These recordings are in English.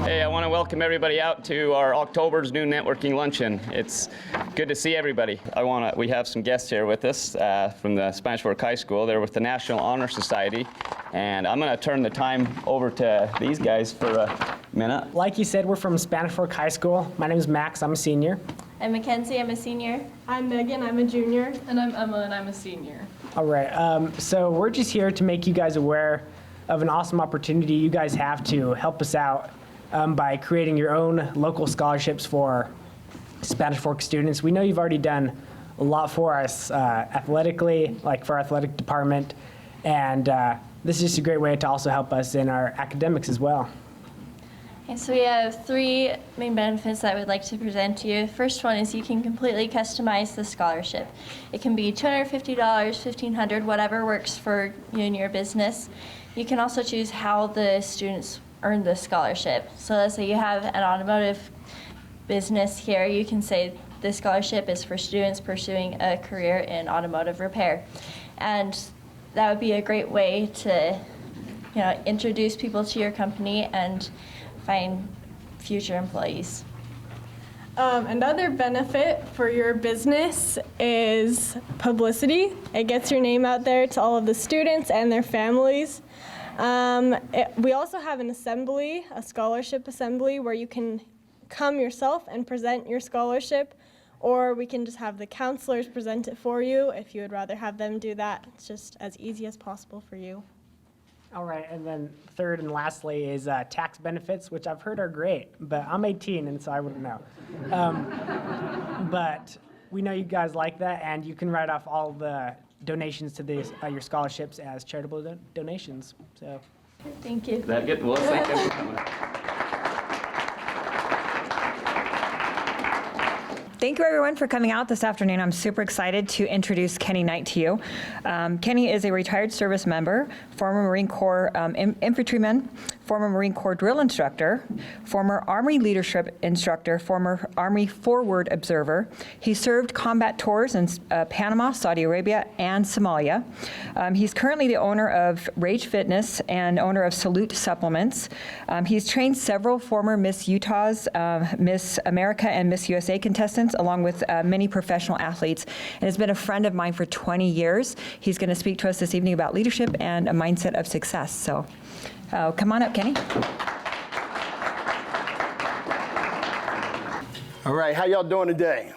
Hey, I want to welcome everybody out to our October's Noon Networking Luncheon. It's good to see everybody. We have some guests here with us from the Spanish Fork High School. They're with the National Honor Society, and I'm going to turn the time over to these guys for a minute. Like you said, we're from Spanish Fork High School. My name is Max. I'm a senior. I'm Mackenzie. I'm a senior. I'm Megan. I'm a junior. And I'm Emma, and I'm a senior. All right. So we're just here to make you guys aware of an awesome opportunity you guys have to help us out by creating your own local scholarships for Spanish Fork students. We know you've already done a lot for us athletically, like for our athletic department, and this is just a great way to also help us in our academics as well. Okay, so we have three main benefits that we'd like to present to you. The first one is you can completely customize the scholarship. It can be $250, $1,500, whatever works for you and your business. You can also choose how the students earn the scholarship. So let's say you have an automotive business here, you can say this scholarship is for students pursuing a career in automotive repair. And that would be a great way to, introduce people to your company and find future employees. Another benefit for your business is publicity. It gets your name out there to all of the students and their families. We also have an assembly, a scholarship assembly, where you can come yourself and present your scholarship, or we can just have the counselors present it for you if you would rather have them do that. It's just as easy as possible for you. All right, and then third and lastly is tax benefits, which I've heard are great, but I'm 18 and so I wouldn't know. But we know you guys like that, and you can write off all the donations to your scholarships as charitable donations. So, thank you. Is that good? Well, thank you. Thank you, everyone, for coming out this afternoon. I'm super excited to introduce Kenny Knight to you. Kenny is a retired service member, former Marine Corps infantryman, former Marine Corps drill instructor, former Army leadership instructor, former Army forward observer. He served combat tours in Panama, Saudi Arabia, and Somalia. He's currently the owner of Rage Fitness and owner of Salute Supplements. He's trained several former Miss Utah's, Miss America, and Miss USA contestants, along with many professional athletes, and has been a friend of mine for 20 years. He's going to speak to us this evening about leadership and a mindset of success. So come on up, Kenny. All right, how y'all doing today?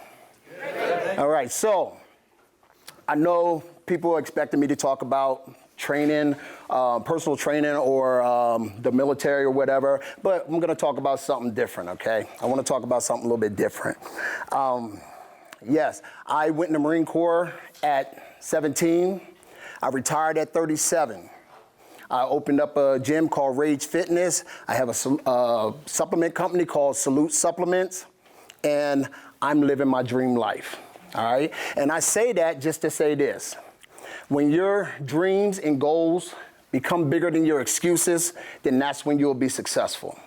Good. All right, so I know people are expecting me to talk about training, personal training, or the military or whatever, but I'm gonna talk about something different, okay? I wanna talk about something a little bit different. Yes, I went in the Marine Corps at 17. I retired at 37. I opened up a gym called Rage Fitness. I have a supplement company called Salute Supplements, and I'm living my dream life, all right? And I say that just to say this. When your dreams and goals become bigger than your excuses, then that's when you'll be successful,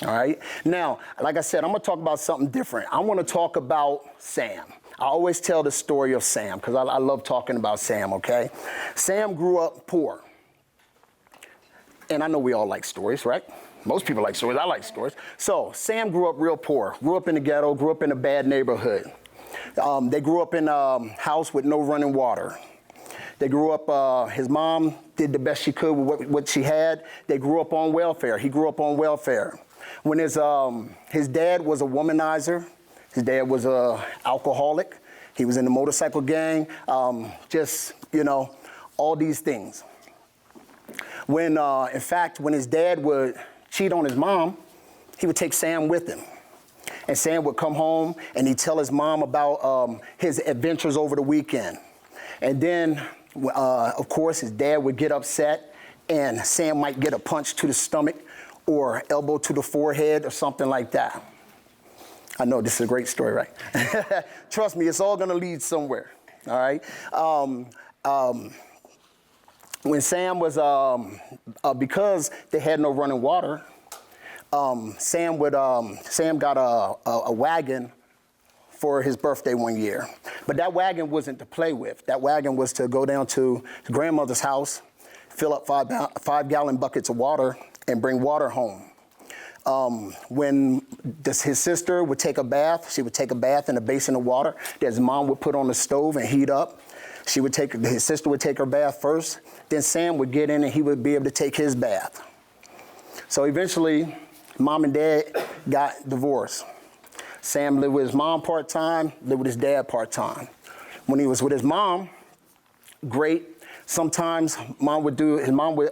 all right? Now, like I said, I'm gonna talk about something different. I wanna talk about Sam. I always tell the story of Sam because I love talking about Sam, okay? Sam grew up poor. And I know we all like stories, right? Most people like stories. I like stories. So Sam grew up real poor, grew up in the ghetto, grew up in a bad neighborhood. They grew up in a house with no running water. They grew up, his mom did the best she could with what she had. They grew up on welfare. He grew up on welfare. When his dad was a womanizer, his dad was an alcoholic. He was in the motorcycle gang, all these things. When, in fact, when his dad would cheat on his mom, he would take Sam with him. And Sam would come home and he'd tell his mom about his adventures over the weekend. And then, of course, his dad would get upset and Sam might get a punch to the stomach or elbow to the forehead or something like that. I know this is a great story, right? Trust me, it's all gonna lead somewhere, all right? When Sam was, because they had no running water, Sam got a wagon for his birthday one year. But that wagon wasn't to play with. That wagon was to go down to his grandmother's house, fill up 5-gallon buckets of water, and bring water home. When his sister would take a bath, she would take a bath in a basin of water that his mom would put on the stove and heat up. His sister would take her bath first, then Sam would get in and he would be able to take his bath. So eventually, mom and dad got divorced. Sam lived with his mom part-time, lived with his dad part-time. When he was with his mom, great. Sometimes his mom would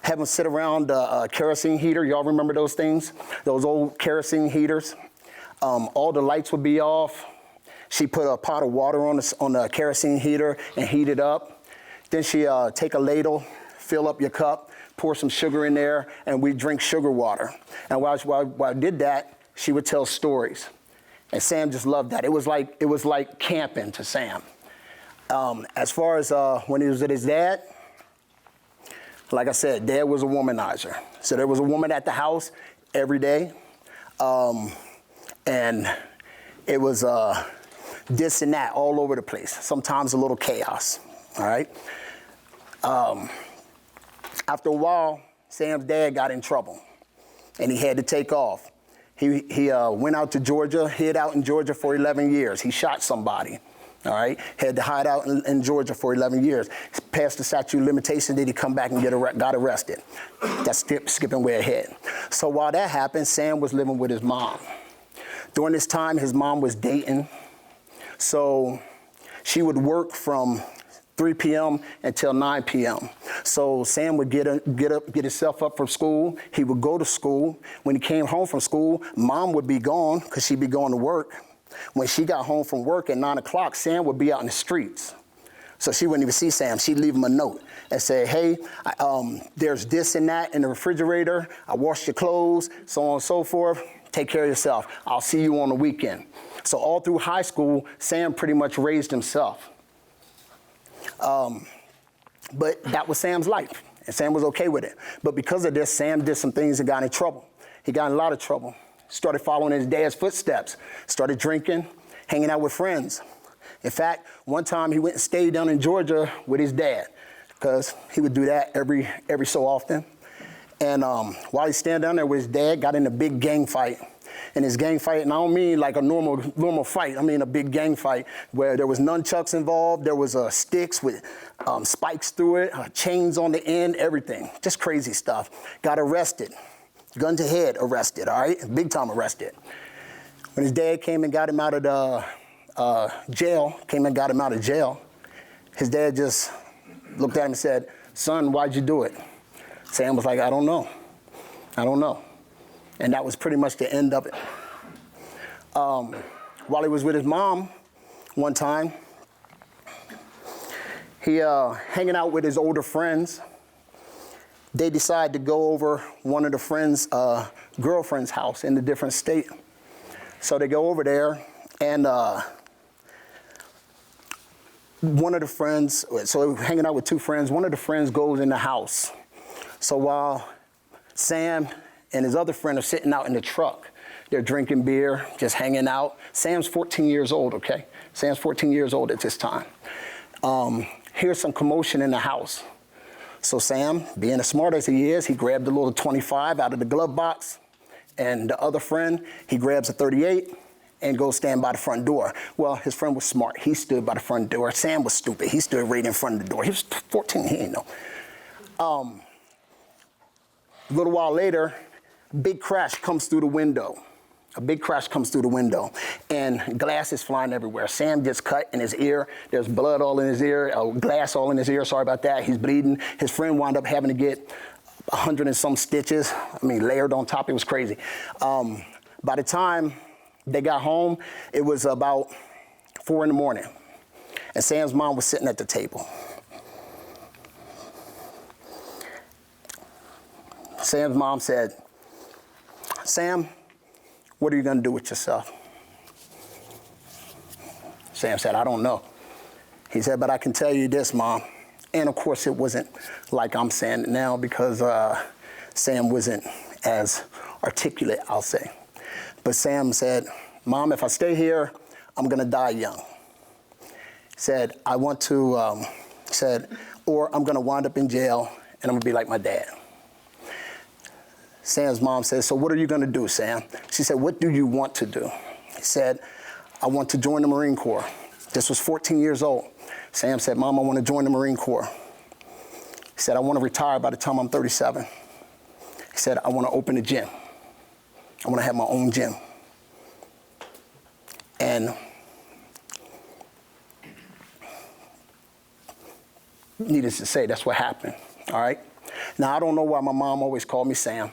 have him sit around a kerosene heater. Y'all remember those things? Those old kerosene heaters. All the lights would be off. She put a pot of water on the kerosene heater and heat it up. Then she take a ladle, fill up your cup, pour some sugar in there, and we drink sugar water. And while I did that, she would tell stories. And Sam just loved that. It was like camping to Sam. As far as when he was with his dad, like I said, Dad was a womanizer. So there was a woman at the house every day. And it was this and that all over the place. Sometimes a little chaos, all right? After a while, Sam's dad got in trouble and he had to take off. He went out to Georgia, hid out in Georgia for 11 years. He shot somebody. All right, had to hide out in Georgia for 11 years. Passed the statute of limitations, did he come back and got arrested? That's skipping way ahead. So while that happened, Sam was living with his mom. During this time, his mom was dating. So she would work from 3 p.m. until 9 p.m. So Sam would get himself up from school. He would go to school. When he came home from school, mom would be gone because she'd be going to work. When she got home from work at 9 o'clock, Sam would be out in the streets. So she wouldn't even see Sam. She'd leave him a note and say, hey, there's this and that in the refrigerator. I washed your clothes, so on and so forth. Take care of yourself. I'll see you on the weekend. So all through high school, Sam pretty much raised himself. But that was Sam's life, and Sam was okay with it. But because of this, Sam did some things and got in trouble. He got in a lot of trouble. Started following his dad's footsteps, started drinking, hanging out with friends. In fact, one time he went and stayed down in Georgia with his dad because he would do that every so often. And while he's standing down there with his dad, got in a big gang fight. And his gang fight, and I don't mean like a normal fight, I mean a big gang fight where there was nunchucks involved, there was sticks with spikes through it, chains on the end, everything. Just crazy stuff. Got arrested. Gun to head, arrested, all right? Big time arrested. When his dad came and got him out of the jail, his dad just looked at him and said, son, why'd you do it? Sam was like, I don't know. And that was pretty much the end of it. While he was with his mom one time, he hanging out with his older friends. They decided to go over one of the friends' girlfriend's house in a different state. So they go over there, and one of the friends, so hanging out with two friends, one of the friends goes in the house. So while Sam and his other friend are sitting out in the truck, they're drinking beer, just hanging out. Sam's 14 years old, okay? Sam's 14 years old at this time. Here's some commotion in the house. So Sam, being as smart as he is, he grabbed a little .25 out of the glove box, and the other friend, he grabs a .38 and goes stand by the front door. Well, his friend was smart. He stood by the front door. Sam was stupid. He stood right in front of the door. He was 14, he didn't know. A little while later, big crash comes through the window. A big crash comes through the window, and glass is flying everywhere. Sam gets cut in his ear. There's blood all in his ear, glass all in his ear. Sorry about that. He's bleeding. His friend wound up having to get 100 and some stitches. I mean, layered on top. It was crazy. By the time they got home, it was about 4 in the morning, and Sam's mom was sitting at the table. Sam's mom said, Sam, what are you going to do with yourself? Sam said, I don't know. He said, but I can tell you this, Mom. And of course, it wasn't like I'm saying it now because Sam wasn't as articulate, I'll say. But Sam said, Mom, if I stay here, I'm going to die young. Said, I want to, or I'm going to wind up in jail and I'm going to be like my dad. Sam's mom said, so what are you going to do, Sam? She said, what do you want to do? He said, I want to join the Marine Corps. This was 14 years old. Sam said, Mom, I want to join the Marine Corps. He said, I want to retire by the time I'm 37. He said, I want to open a gym. I want to have my own gym. And needless to say, that's what happened, all right? Now, I don't know why my mom always called me Sam,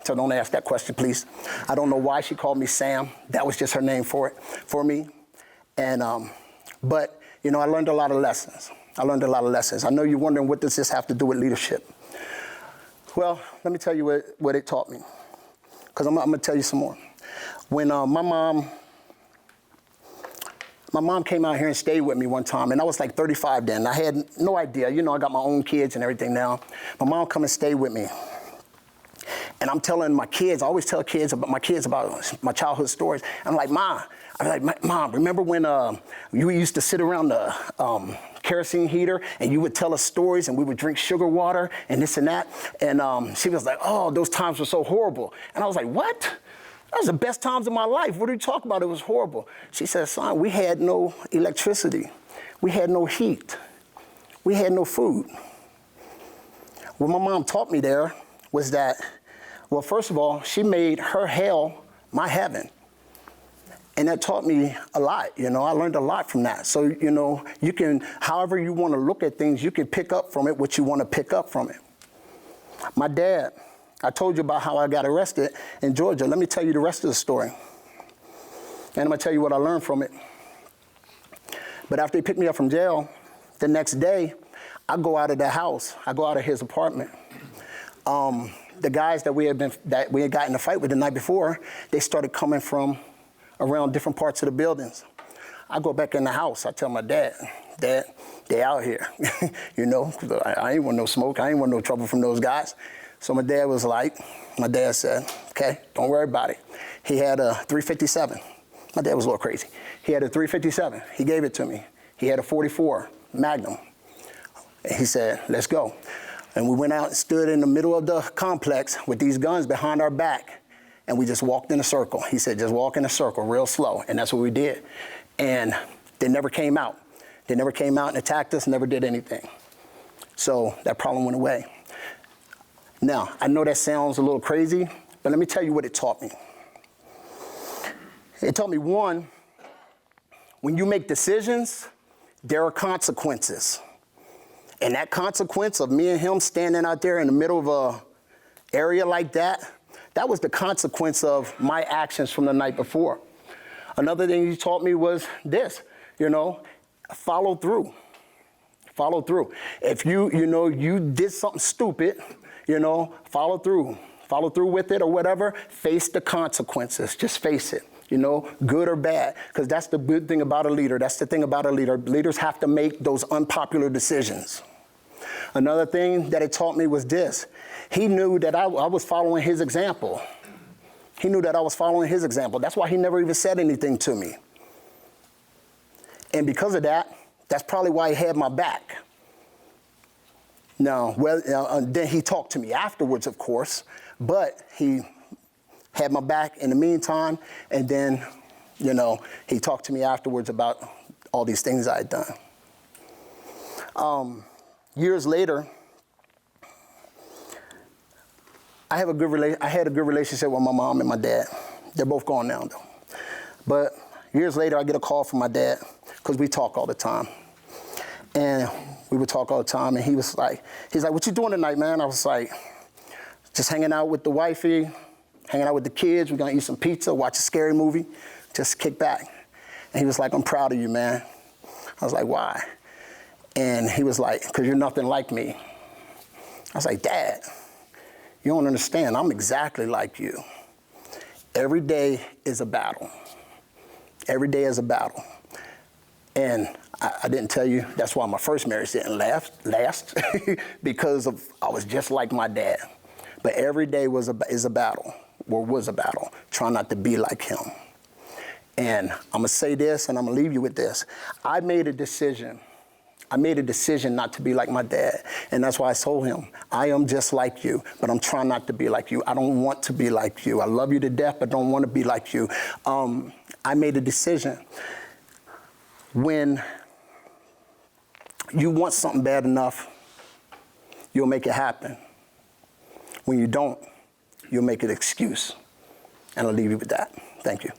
so don't ask that question, please. I don't know why she called me Sam. That was just her name for me. And, but, you know, I learned a lot of lessons. I know you're wondering, what does this have to do with leadership? Well, let me tell you what it taught me, because I'm going to tell you some more. When my mom came out here and stayed with me one time, and I was like 35 then. I had no idea. You know, I got my own kids and everything now. My mom come and stay with me. And I'm telling my kids, I always tell my kids about my childhood stories. I'm like, Mom, remember when you used to sit around the kerosene heater and you would tell us stories and we would drink sugar water and this and that? And she was like, oh, those times were so horrible. And I was like, what? That was the best times of my life. What are you talking about? It was horrible. She said, son, we had no electricity. We had no heat. We had no food. What my mom taught me there was that, well, first of all, she made her hell my heaven. And that taught me a lot, you know. I learned a lot from that. So, you know, you can, however you want to look at things, you can pick up from it what you want to pick up from it. My dad, I told you about how I got arrested in Georgia. Let me tell you the rest of the story. And I'm going to tell you what I learned from it. But after he picked me up from jail, the next day, I go out of the house. I go out of his apartment. The guys that we had got in a fight with the night before, they started coming from around different parts of the buildings. I go back in the house. I tell my dad, Dad, they out here. You know, I ain't want no smoke. I ain't want no trouble from those guys. So my dad said, okay, don't worry about it. He had a .357. My dad was a little crazy. He had a .357. He gave it to me. He had a .44 Magnum. And he said, let's go. And we went out and stood in the middle of the complex with these guns behind our back. And we just walked in a circle. He said, just walk in a circle real slow. And that's what we did. And they never came out. They never came out and attacked us, never did anything. So that problem went away. Now, I know that sounds a little crazy, but let me tell you what it taught me. It taught me, one, when you make decisions, there are consequences. And that consequence of me and him standing out there in the middle of a area like that, that was the consequence of my actions from the night before. Another thing he taught me was this, you know, follow through. Follow through. If you did something stupid, you know, follow through with it or whatever, face the consequences, just face it, you know, good or bad, because that's the good thing about a leader. That's the thing about a leader. Leaders have to make those unpopular decisions. Another thing that it taught me was this. He knew that I was following his example. He knew that I was following his example. That's why he never even said anything to me. And because of that, that's probably why he had my back. Now, then he talked to me afterwards, of course, but he had my back in the meantime, and then, you know, he talked to me afterwards about all these things I had done. Years later, I had a good relationship with my mom and my dad. They're both gone now, though. But years later, I get a call from my dad, because we talk all the time. And we would talk all the time, and he's like, what you doing tonight, man? I was like, just hanging out with the wifey, hanging out with the kids. We're gonna eat some pizza, watch a scary movie, just kick back. And he was like, I'm proud of you, man. I was like, why? And he was like, because you're nothing like me. I was like, Dad, you don't understand. I'm exactly like you. Every day is a battle. Every day is a battle. And I didn't tell you, that's why my first marriage didn't last, because I was just like my dad. But every day is a battle, or was a battle, trying not to be like him. And I'm gonna say this, and I'm gonna leave you with this. I made a decision I made a decision not to be like my dad. And that's why I told him, I am just like you, but I'm trying not to be like you. I don't want to be like you. I love you to death, but don't want to be like you. I made a decision. When you want something bad enough, you'll make it happen. When you don't, you'll make an excuse. And I'll leave you with that. Thank you.